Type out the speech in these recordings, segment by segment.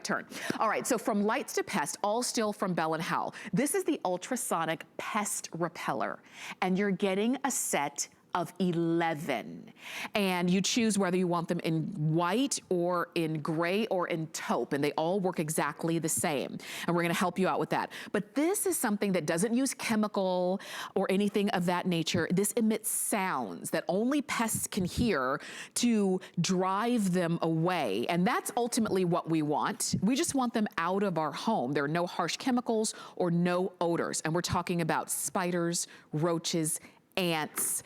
turn. All right, so from lights to pest, all still from Bell & Howell. This is the Ultrasonic Pest Repeller, and you're getting a set of 11. And you choose whether you want them in white or in gray or in taupe, and they all work exactly the same. And we're gonna help you out with that. But this is something that doesn't use chemical or anything of that nature. This emits sounds that only pests can hear to drive them away. And that's ultimately what we want. We just want them out of our home. There are no harsh chemicals or no odors. And we're talking about spiders, roaches, ants,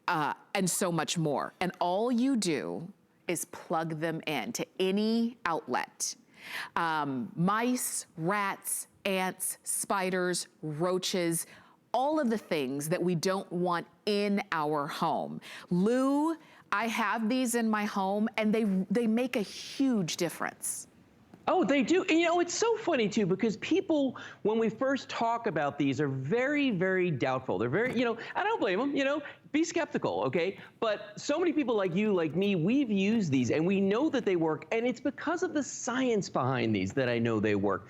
and so much more. And all you do is plug them in to any outlet. Mice, rats, ants, spiders, roaches, all of the things that we don't want in our home. Lou, I have these in my home, and they make a huge difference. Oh, they do. And, you know, it's so funny, too, because people, when we first talk about these, are very, very doubtful. They're very, you know, I don't blame them, you know, be skeptical, okay? But so many people like you, like me, we've used these, and we know that they work, and it's because of the science behind these that I know they work.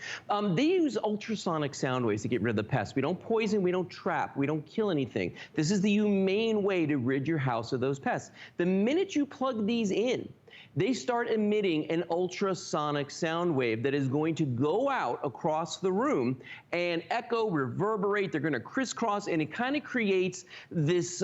They use ultrasonic sound waves to get rid of the pests. We don't poison, we don't trap, we don't kill anything. This is the humane way to rid your house of those pests. The minute you plug these in, they start emitting an ultrasonic sound wave that is going to go out across the room and echo, reverberate. They're going to crisscross, and it kind of creates this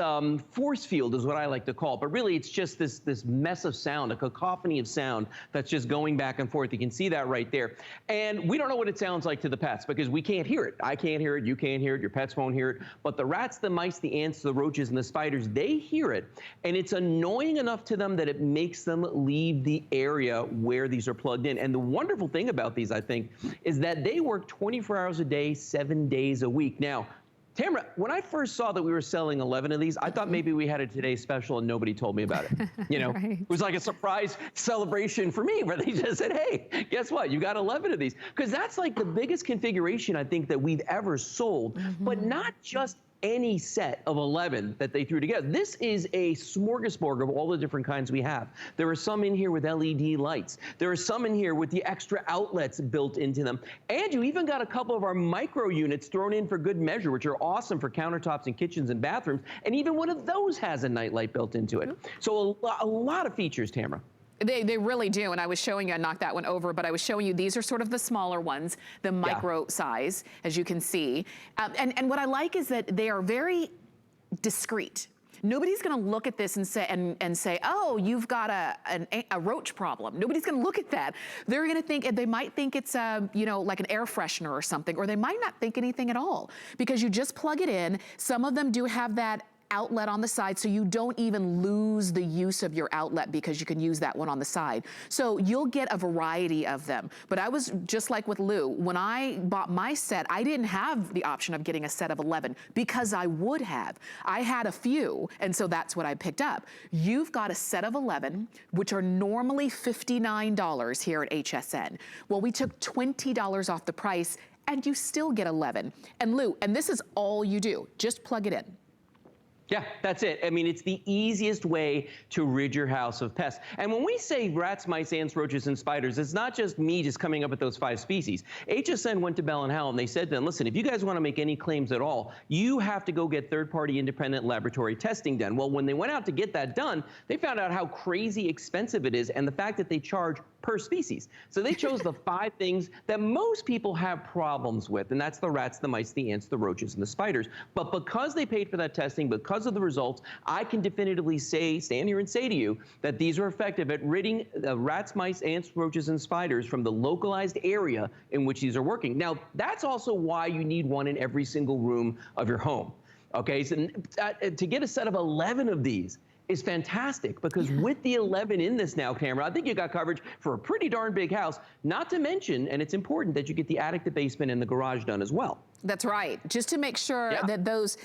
force field, is what I like to call it. But really, it's just this mess of sound, a cacophony of sound that's just going back and forth. You can see that right there. And we don't know what it sounds like to the pets because we can't hear it. I can't hear it. You can't hear it. Your pets won't hear it. But the rats, the mice, the ants, the roaches, and the spiders, they hear it. And it's annoying enough to them that it makes them leave the area where these are plugged in. And the wonderful thing about these, I think, is that they work 24 hours a day, 7 days a week. Now, Tamara, when I first saw that we were selling 11 of these, I thought maybe we had a Today Special and nobody told me about it. You know, Right. It was like a surprise celebration for me where they just said, hey, guess what? You got 11 of these. Because that's like the biggest configuration I think that we've ever sold, but not just any set of 11 that they threw together. This is a smorgasbord of all the different kinds we have. There are some in here with LED lights. There are some in here with the extra outlets built into them. And you even got a couple of our micro units thrown in for good measure, which are awesome for countertops and kitchens and bathrooms. And even one of those has a nightlight built into it. So a lot of features, Tamara. They really do, and I was showing you, I knocked that one over, but I was showing you, these are sort of the smaller ones, the micro size, as you can see. And what I like is that they are very discreet. Nobody's gonna look at this and say, oh, you've got a roach problem. Nobody's gonna look at that. They're gonna think, they might think it's you know, like an air freshener or something, or they might not think anything at all, because you just plug it in. Some of them do have that outlet on the side, so you don't even lose the use of your outlet because you can use that one on the side. So you'll get a variety of them. But I was just like with Lou, when I bought my set, I didn't have the option of getting a set of 11 because I would have. I had a few, and so that's what I picked up. You've got a set of 11, which are normally $59 here at HSN. Well, we took $20 off the price, and you still get 11. And Lou, and this is all you do, just plug it in. Yeah, that's it. I mean, it's the easiest way to rid your house of pests. And when we say rats, mice, ants, roaches, and spiders, it's not just me just coming up with those 5 species. HSN went to Bell & Howell and they said to them, listen, if you guys want to make any claims at all, you have to go get third-party independent laboratory testing done. Well, when they went out to get that done, they found out how crazy expensive it is and the fact that they charge per species. So they chose the 5 things that most people have problems with, and that's the rats, the mice, the ants, the roaches, and the spiders. But because they paid for that testing, because of the results, I can definitively stand here and say to you that these are effective at ridding rats, mice, ants, roaches, and spiders from the localized area in which these are working. Now, that's also why you need one in every single room of your home. Okay, so to get a set of 11 of these is fantastic, because with the 11 in this now, Cameron, I think you got coverage for a pretty darn big house, not to mention, and it's important that you get the attic, the basement, and the garage done as well. That's right, just to make sure that those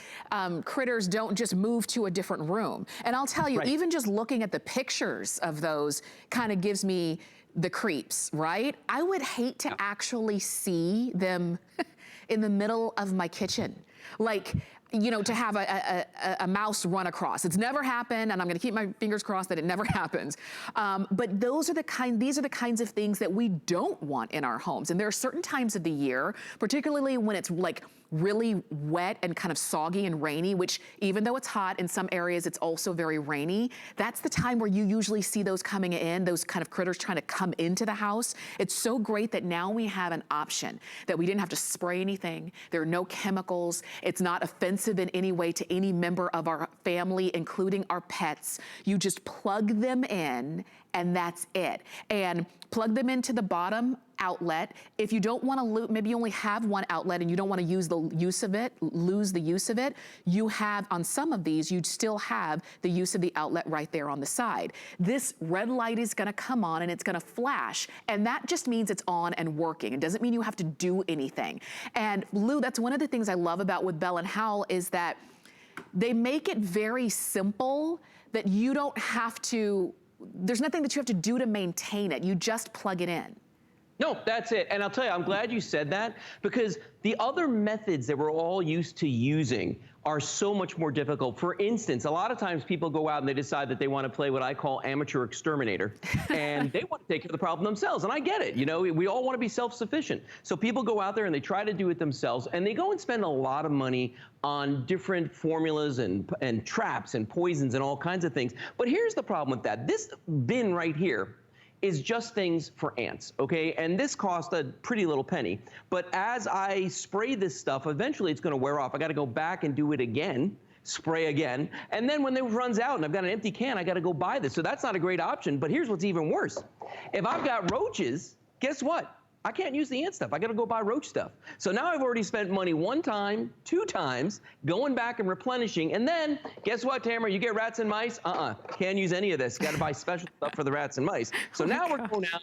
critters don't just move to a different room. And I'll tell you, even just looking at the pictures of those kind of gives me the creeps, right? I would hate to actually see them in the middle of my kitchen. Like, you know, to have a mouse run across. It's never happened, and I'm gonna keep my fingers crossed that it never happens. But these are the kinds of things that we don't want in our homes. And there are certain times of the year, particularly when it's like really wet and kind of soggy and rainy, which even though it's hot in some areas, it's also very rainy. That's the time where you usually see those coming in, those kind of critters trying to come into the house. It's so great that now we have an option, that we didn't have to spray anything. There are no chemicals. It's not offensive in any way to any member of our family, including our pets. You just plug them in and that's it. And plug them into the bottom outlet. If you don't want to, maybe you only have one outlet and you don't want to lose the use of it, you have, on some of these, you'd still have the use of the outlet right there on the side. This red light is going to come on and it's going to flash, and that just means it's on and working. It doesn't mean you have to do anything. And Lou, that's one of the things I love about with Bell & Howell is that they make it very simple, that you don't have to, there's nothing that you have to do to maintain it. You just plug it in. No, that's it. And I'll tell you, I'm glad you said that, because the other methods that we're all used to using are so much more difficult. For instance, a lot of times people go out and they decide that they want to play what I call amateur exterminator, and they want to take care of the problem themselves. And I get it. You know, we all want to be self-sufficient. So people go out there and they try to do it themselves, and they go and spend a lot of money on different formulas and traps and poisons and all kinds of things. But here's the problem with that. This bin right here is just things for ants, okay? And this cost a pretty little penny. But as I spray this stuff, eventually it's gonna wear off. I gotta go back and do it again, spray again. And then when it runs out and I've got an empty can, I gotta go buy this. So that's not a great option, but here's what's even worse. If I've got roaches, guess what? I can't use the ant stuff. I gotta go buy roach stuff. So now I've already spent money one time, two times, going back and replenishing. And then, guess what, Tamara? You get rats and mice? Can't use any of this. Gotta buy special stuff for the rats and mice. So now we're going out,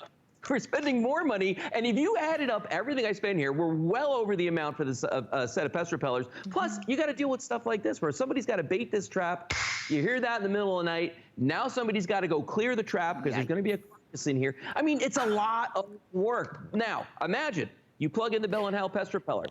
we're spending more money. And if you added up everything I spend here, we're well over the amount for this set of pest repellers. Plus, you gotta deal with stuff like this, where somebody's gotta bait this trap. You hear that in the middle of the night. Now somebody's gotta go clear the trap because there's gonna be a in here. I mean, it's a lot of work. Now, imagine you plug in the Bell & Howell Pest Repeller.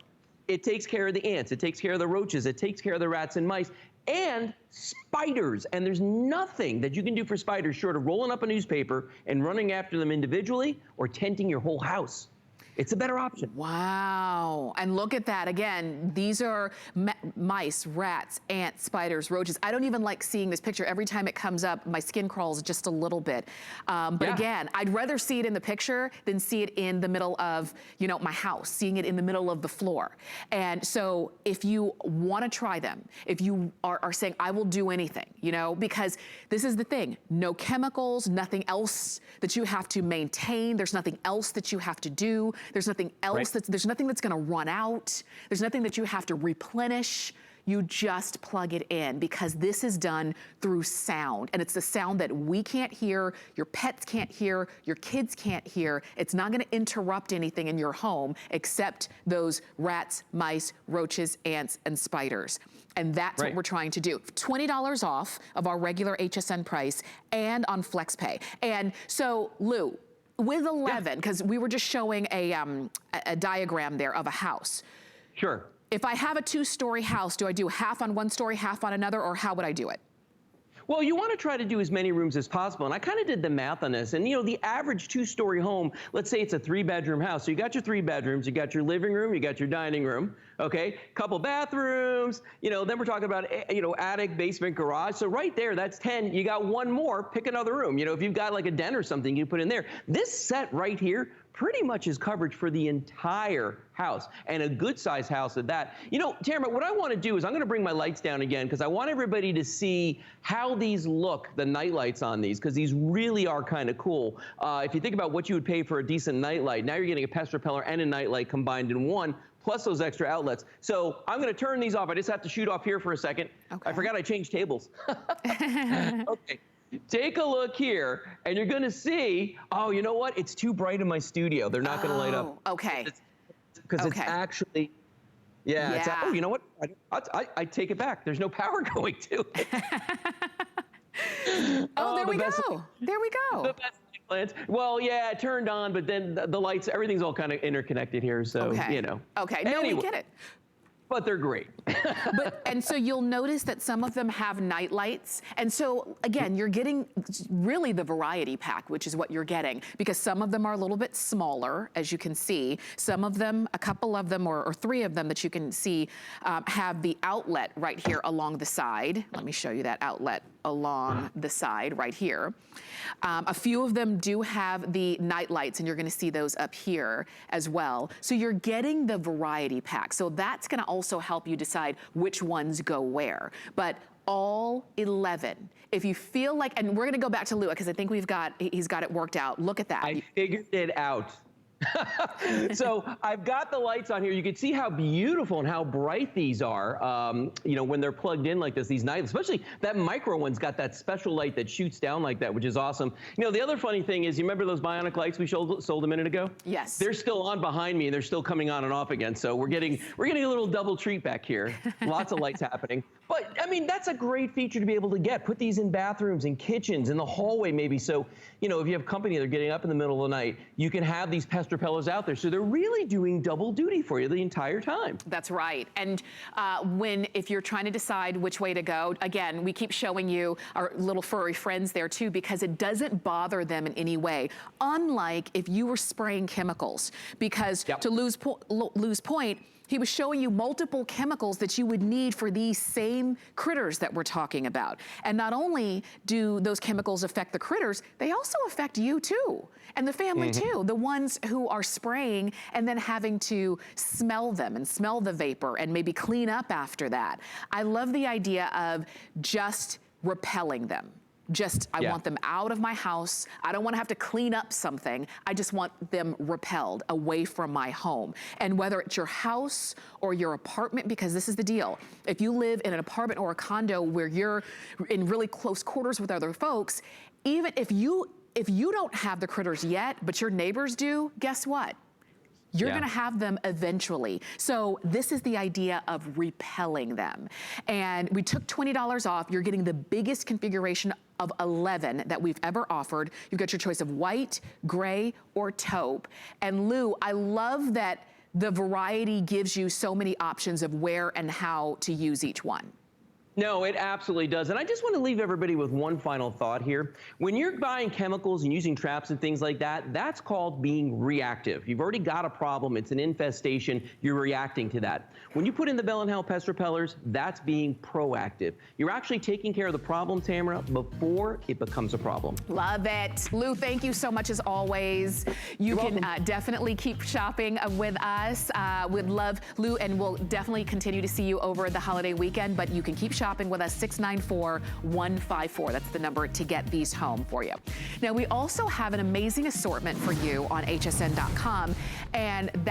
It takes care of the ants. It takes care of the roaches. It takes care of the rats and mice and spiders. And there's nothing that you can do for spiders short of rolling up a newspaper and running after them individually or tenting your whole house. It's a better option. Wow. And look at that. Again, these are mice, rats, ants, spiders, roaches. I don't even like seeing this picture. Every time it comes up, my skin crawls just a little bit. But again, I'd rather see it in the picture than see it in the middle of, you know, my house, seeing it in the middle of the floor. And so if you want to try them, if you are saying, I will do anything, you know, because this is the thing, no chemicals, nothing else that you have to maintain. There's nothing else that you have to do. There's nothing else there's nothing that's gonna run out. There's nothing that you have to replenish. You just plug it in because this is done through sound, and it's the sound that we can't hear, your pets can't hear, your kids can't hear. It's not gonna interrupt anything in your home except those rats, mice, roaches, ants, and spiders. And that's what we're trying to do. $20 off of our regular HSN price and on FlexPay. And so, Lou, with 11, because we were just showing a diagram there of a house. Sure. If I have a two-story house, do I do half on one story, half on another, or how would I do it? Well, you want to try to do as many rooms as possible. And I kind of did the math on this. And, you know, the average two-story home, let's say it's a three-bedroom house. So you got your 3 bedrooms, you got your living room, you got your dining room, okay? Couple bathrooms, you know, then we're talking about, you know, attic, basement, garage. So right there, that's 10. You got one more, pick another room. You know, if you've got like a den or something, you put in there. This set right here pretty much is coverage for the entire house, and a good size house at that. You know, Tamara, what I want to do is I'm going to bring my lights down again because I want everybody to see how these look, the night lights on these, because these really are kind of cool. If you think about what you would pay for a decent night light, now you're getting a pest repeller and a night light combined in one, plus those extra outlets. So I'm going to turn these off. I just have to shoot off here for a second. Okay. I forgot I changed tables. Okay. Take a look here, and you're going to see, oh, you know what? It's too bright in my studio. They're not going to light up. Okay. Because it's actually, it's, oh, you know what? I take it back. There's no power going to it. There we go. There we go. The best plans. Well, yeah, it turned on, but then the lights, everything's all kind of interconnected here. So, you know. Okay. Anyway. No, we get it. but they're great. And so you'll notice that some of them have night lights. And so again, you're getting really the variety pack, which is what you're getting, because some of them are a little bit smaller, as you can see. Some of them, a couple of them, or 3 of them that you can see have the outlet right here along the side. Let me show you that outlet along the side right here. A few of them do have the night lights, and you're gonna see those up here as well. So you're getting the variety pack. So that's gonna also help you decide which ones go where. But all 11. If you feel like, and we're gonna go back to Lou, because I think he's got it worked out. Look at that. I figured it out. So I've got the lights on here. You can see how beautiful and how bright these are, you know, when they're plugged in like this, these nights, especially that micro one's got that special light that shoots down like that, which is awesome. You know, the other funny thing is, you remember those bionic lights we sold a minute ago? Yes. They're still on behind me, and they're still coming on and off again. So we're getting a little double treat back here. Lots of lights happening. But I mean, that's a great feature to be able to get. Put these in bathrooms, in kitchens, in the hallway maybe. So, you know, if you have company that are getting up in the middle of the night, you can have these pest repellers out there. So they're really doing double duty for you the entire time. That's right. And if you're trying to decide which way to go, again, we keep showing you our little furry friends there too, because it doesn't bother them in any way. Unlike if you were spraying chemicals, because to Lou's point, he was showing you multiple chemicals that you would need for these same critters that we're talking about. And not only do those chemicals affect the critters, they also affect you too, and the family too, the ones who are spraying and then having to smell them and smell the vapor and maybe clean up after that. I love the idea of just repelling them. I want them out of my house. I don't want to have to clean up something. I just want them repelled away from my home. And whether it's your house or your apartment, because this is the deal. If you live in an apartment or a condo where you're in really close quarters with other folks, even if you don't have the critters yet, but your neighbors do, guess what? You're gonna have them eventually. So this is the idea of repelling them. And we took $20 off. You're getting the biggest configuration of 11 that we've ever offered. You've got your choice of white, gray, or taupe. And Lou, I love that the variety gives you so many options of where and how to use each one. No, it absolutely does. And I just want to leave everybody with one final thought here. When you're buying chemicals and using traps and things like that, that's called being reactive. You've already got a problem. It's an infestation. You're reacting to that. When you put in the Bell & Howell pest repellers, that's being proactive. You're actually taking care of the problem, Tamara, before it becomes a problem. Love it. Lou, thank you so much as always. You can definitely keep shopping with us. We'd love, Lou, and we'll definitely continue to see you over the holiday weekend, but you can keep shopping with us, 694-154. That's the number to get these home for you. Now, we also have an amazing assortment for you on hsn.com, and that